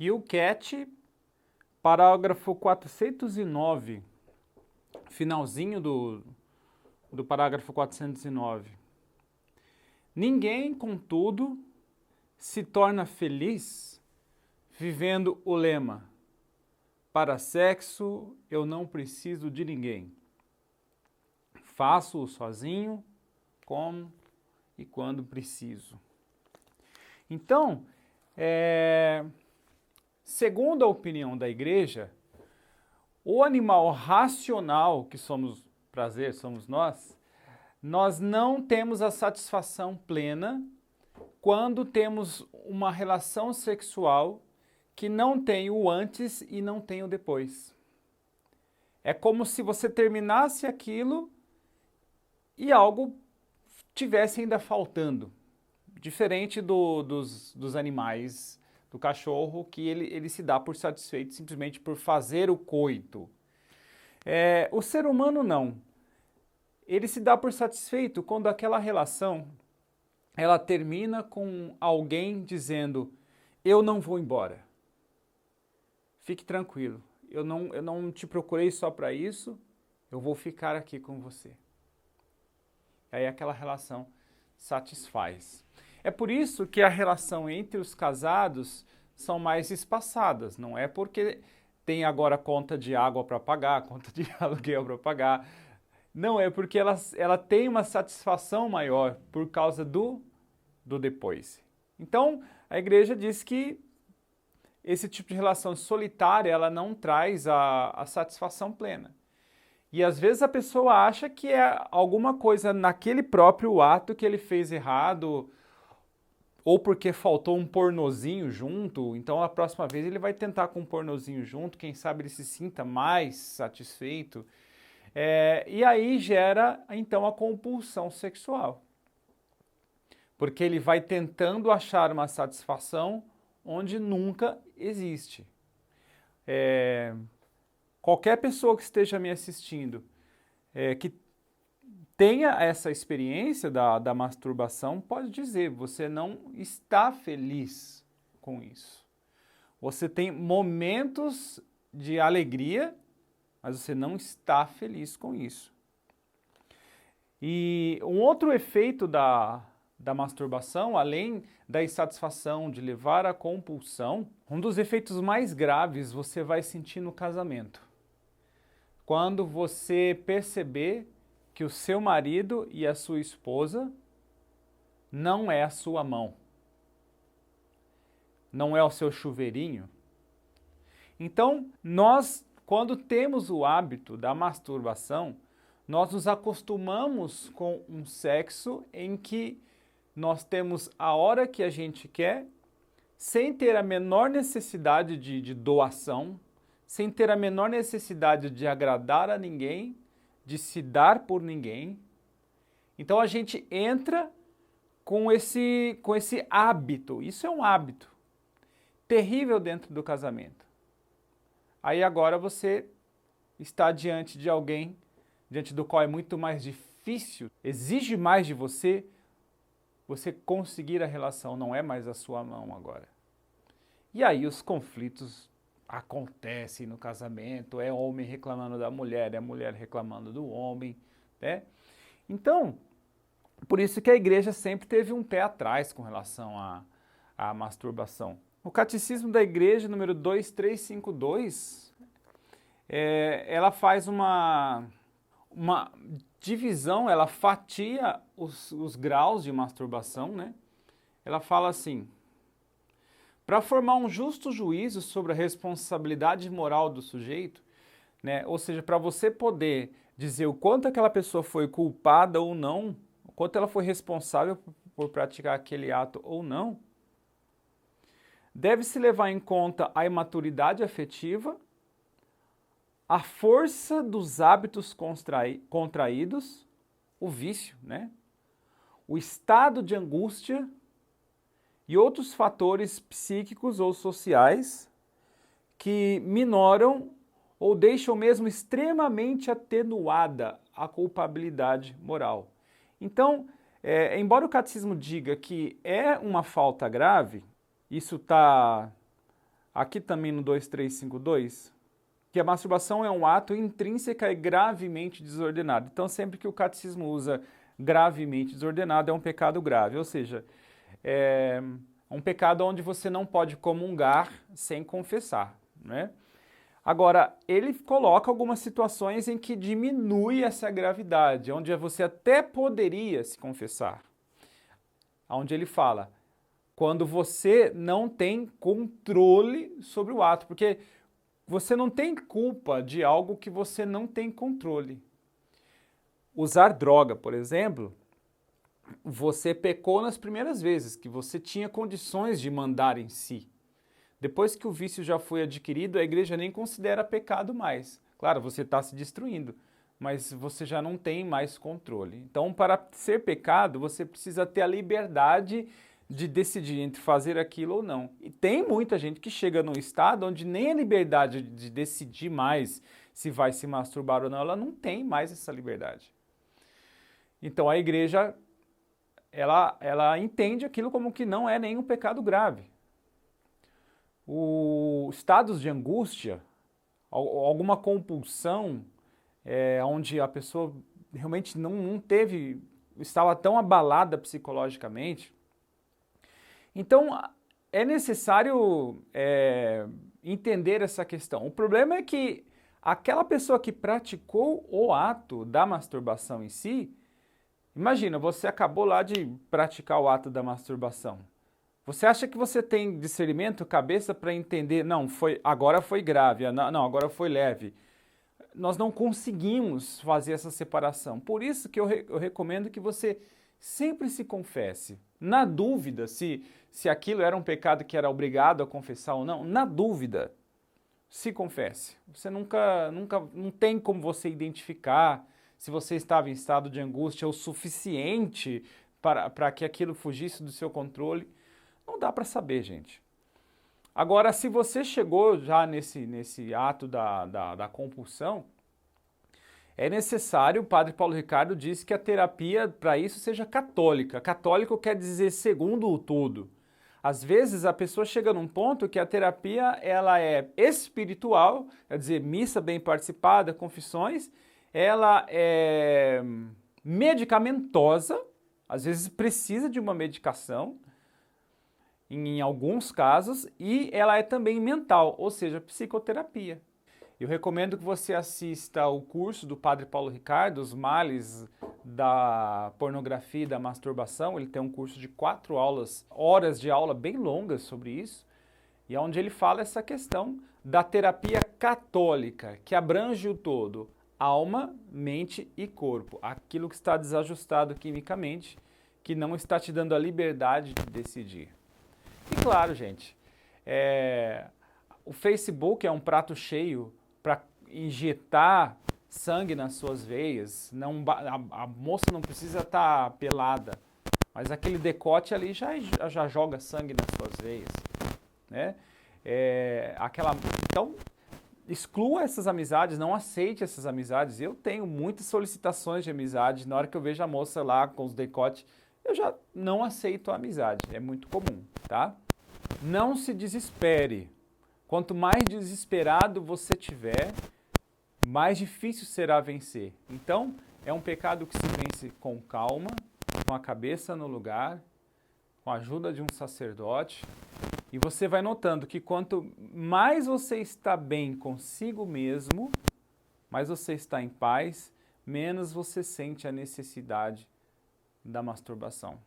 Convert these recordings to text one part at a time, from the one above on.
E o Cat, parágrafo 409, finalzinho do parágrafo 409. Ninguém, contudo, se torna feliz vivendo o lema: para sexo eu não preciso de ninguém. Faço-o sozinho, como e quando preciso. Então, segundo a opinião da igreja, o animal racional, que somos prazer, somos nós não temos a satisfação plena quando temos uma relação sexual que não tem o antes e não tem o depois. É como se você terminasse aquilo e algo tivesse ainda faltando. Diferente dos animais, do cachorro, que ele se dá por satisfeito simplesmente por fazer o coito. O ser humano não. Ele se dá por satisfeito quando aquela relação ela termina com alguém dizendo: eu não vou embora. Fique tranquilo, eu não te procurei só para isso, eu vou ficar aqui com você. Aí aquela relação satisfaz. É por isso que a relação entre os casados são mais espaçadas. Não é porque tem agora conta de água para pagar, conta de aluguel para pagar. Não, é porque ela tem uma satisfação maior por causa do depois. Então, a igreja diz que esse tipo de relação solitária, ela não traz a satisfação plena. E às vezes a pessoa acha que é alguma coisa naquele próprio ato que ele fez errado, ou porque faltou um pornozinho junto, então a próxima vez ele vai tentar com um pornozinho junto, quem sabe ele se sinta mais satisfeito. E aí gera então a compulsão sexual. Porque ele vai tentando achar uma satisfação onde nunca existe. Qualquer pessoa que esteja me assistindo, que tenha essa experiência da masturbação, pode dizer: você não está feliz com isso. Você tem momentos de alegria, mas você não está feliz com isso. E um outro efeito da masturbação, além da insatisfação de levar à compulsão, um dos efeitos mais graves você vai sentir no casamento. Quando você perceber que o seu marido e a sua esposa não é a sua mão, não é o seu chuveirinho. Então, nós, quando temos o hábito da masturbação, nós nos acostumamos com um sexo em que nós temos a hora que a gente quer, sem ter a menor necessidade de doação, sem ter a menor necessidade de agradar a ninguém, de se dar por ninguém. Então a gente entra com esse hábito. Isso é um hábito terrível dentro do casamento. Aí agora você está diante de alguém, diante do qual é muito mais difícil, exige mais de você conseguir a relação, não é mais a sua mão agora. E aí os conflitos acontecem no casamento, é homem reclamando da mulher, é mulher reclamando do homem, né? Então, por isso que a igreja sempre teve um pé atrás com relação à masturbação. O Catecismo da Igreja, número 2352, ela faz uma divisão, ela fatia os graus de masturbação, né? Ela fala assim: para formar um justo juízo sobre a responsabilidade moral do sujeito, né? Ou seja, para você poder dizer o quanto aquela pessoa foi culpada ou não, o quanto ela foi responsável por praticar aquele ato ou não, deve-se levar em conta a imaturidade afetiva, a força dos hábitos contraídos, o vício, né? O estado de angústia e outros fatores psíquicos ou sociais que minoram ou deixam mesmo extremamente atenuada a culpabilidade moral. Então, embora o catecismo diga que é uma falta grave, isso está aqui também no 2352, que a masturbação é um ato intrínseco e gravemente desordenado. Então, sempre que o catecismo usa gravemente desordenado, é um pecado grave, ou seja, é um pecado onde você não pode comungar sem confessar, né? Agora, ele coloca algumas situações em que diminui essa gravidade, onde você até poderia se confessar. Onde ele fala, quando você não tem controle sobre o ato, porque você não tem culpa de algo que você não tem controle. Usar droga, por exemplo, você pecou nas primeiras vezes, que você tinha condições de mandar em si. Depois que o vício já foi adquirido, a igreja nem considera pecado mais. Claro, você está se destruindo, mas você já não tem mais controle. Então, para ser pecado, você precisa ter a liberdade de decidir entre fazer aquilo ou não. E tem muita gente que chega num estado onde nem a liberdade de decidir mais se vai se masturbar ou não, ela não tem mais essa liberdade. Então, a igreja, ela entende aquilo como que não é nenhum pecado grave. Os estados de angústia, alguma compulsão, onde a pessoa realmente não teve, estava tão abalada psicologicamente. Então, é necessário entender essa questão. O problema é que aquela pessoa que praticou o ato da masturbação em si, imagina, você acabou lá de praticar o ato da masturbação. Você acha que você tem discernimento, cabeça para entender, não, agora foi grave, não, agora foi leve. Nós não conseguimos fazer essa separação. Por isso que eu recomendo que você sempre se confesse. Na dúvida se aquilo era um pecado que era obrigado a confessar ou não, na dúvida, se confesse. Você não tem como você identificar se você estava em estado de angústia o suficiente para que aquilo fugisse do seu controle. Não dá para saber, gente. Agora, se você chegou já nesse ato da compulsão, é necessário, o padre Paulo Ricardo disse que a terapia para isso seja católica. Católico quer dizer segundo o todo. Às vezes a pessoa chega num ponto que a terapia ela é espiritual, quer dizer, missa bem participada, confissões, ela é medicamentosa, às vezes precisa de uma medicação, em alguns casos, e ela é também mental, ou seja, psicoterapia. Eu recomendo que você assista ao curso do Padre Paulo Ricardo, Os Males da Pornografia e da Masturbação. Ele tem um curso de 4 horas de aula bem longas sobre isso, e é onde ele fala essa questão da terapia católica, que abrange o todo, alma, mente e corpo. Aquilo que está desajustado quimicamente, que não está te dando a liberdade de decidir. E claro, gente, o Facebook é um prato cheio para injetar sangue nas suas veias. A moça não precisa estar pelada, mas aquele decote ali já joga sangue nas suas veias, né? Então, exclua essas amizades, não aceite essas amizades. Eu tenho muitas solicitações de amizade, na hora que eu vejo a moça lá com os decotes, eu já não aceito a amizade, é muito comum, tá? Não se desespere. Quanto mais desesperado você tiver, mais difícil será vencer. Então, é um pecado que se vence com calma, com a cabeça no lugar, com a ajuda de um sacerdote. E você vai notando que quanto mais você está bem consigo mesmo, mais você está em paz, menos você sente a necessidade da masturbação.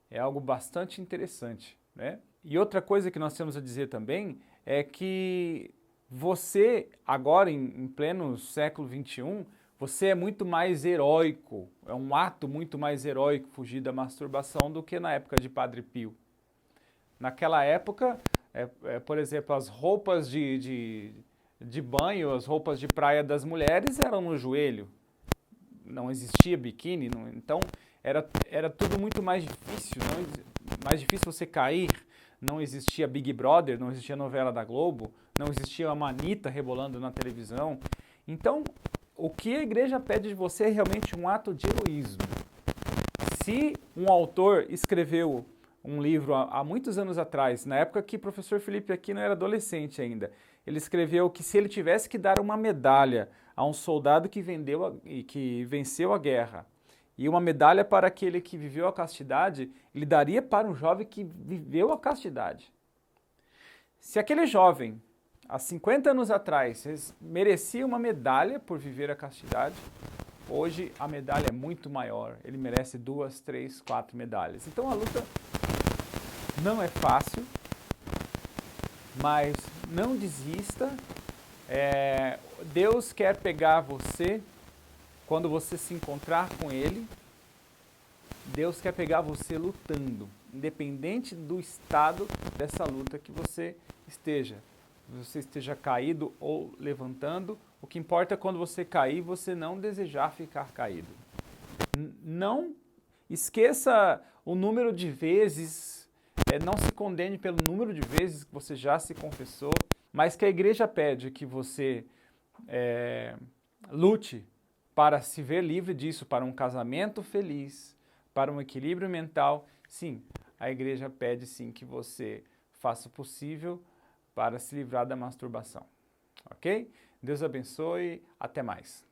É algo bastante interessante, né? E outra coisa que nós temos a dizer também é que você, agora em pleno século XXI, você é muito mais heróico, é um ato muito mais heróico fugir da masturbação do que na época de Padre Pio. Naquela época, por exemplo, as roupas de banho, as roupas de praia das mulheres eram no joelho, não existia biquíni, então era tudo muito mais difícil, mais difícil você cair. Não existia Big Brother, não existia novela da Globo, não existia uma Anitta rebolando na televisão. Então, o que a igreja pede de você é realmente um ato de heroísmo. Se um autor escreveu um livro há muitos anos atrás, na época que o professor Felipe Aquino era adolescente ainda. Ele escreveu que se ele tivesse que dar uma medalha a um soldado que venceu a guerra e uma medalha para aquele que viveu a castidade, ele daria para um jovem que viveu a castidade. Se aquele jovem, há 50 anos atrás, merecia uma medalha por viver a castidade, hoje a medalha é muito maior. Ele merece 2, 3, 4 medalhas. Então a luta não é fácil, mas não desista. Deus quer pegar você quando você se encontrar com Ele. Deus quer pegar você lutando, independente do estado dessa luta que você esteja. Você esteja caído ou levantando, o que importa é quando você cair, você não desejar ficar caído. Não esqueça o número de vezes, não se condene pelo número de vezes que você já se confessou, mas que a igreja pede que você lute para se ver livre disso, para um casamento feliz, para um equilíbrio mental. Sim, a igreja pede sim que você faça o possível para se livrar da masturbação. Ok? Deus abençoe, até mais.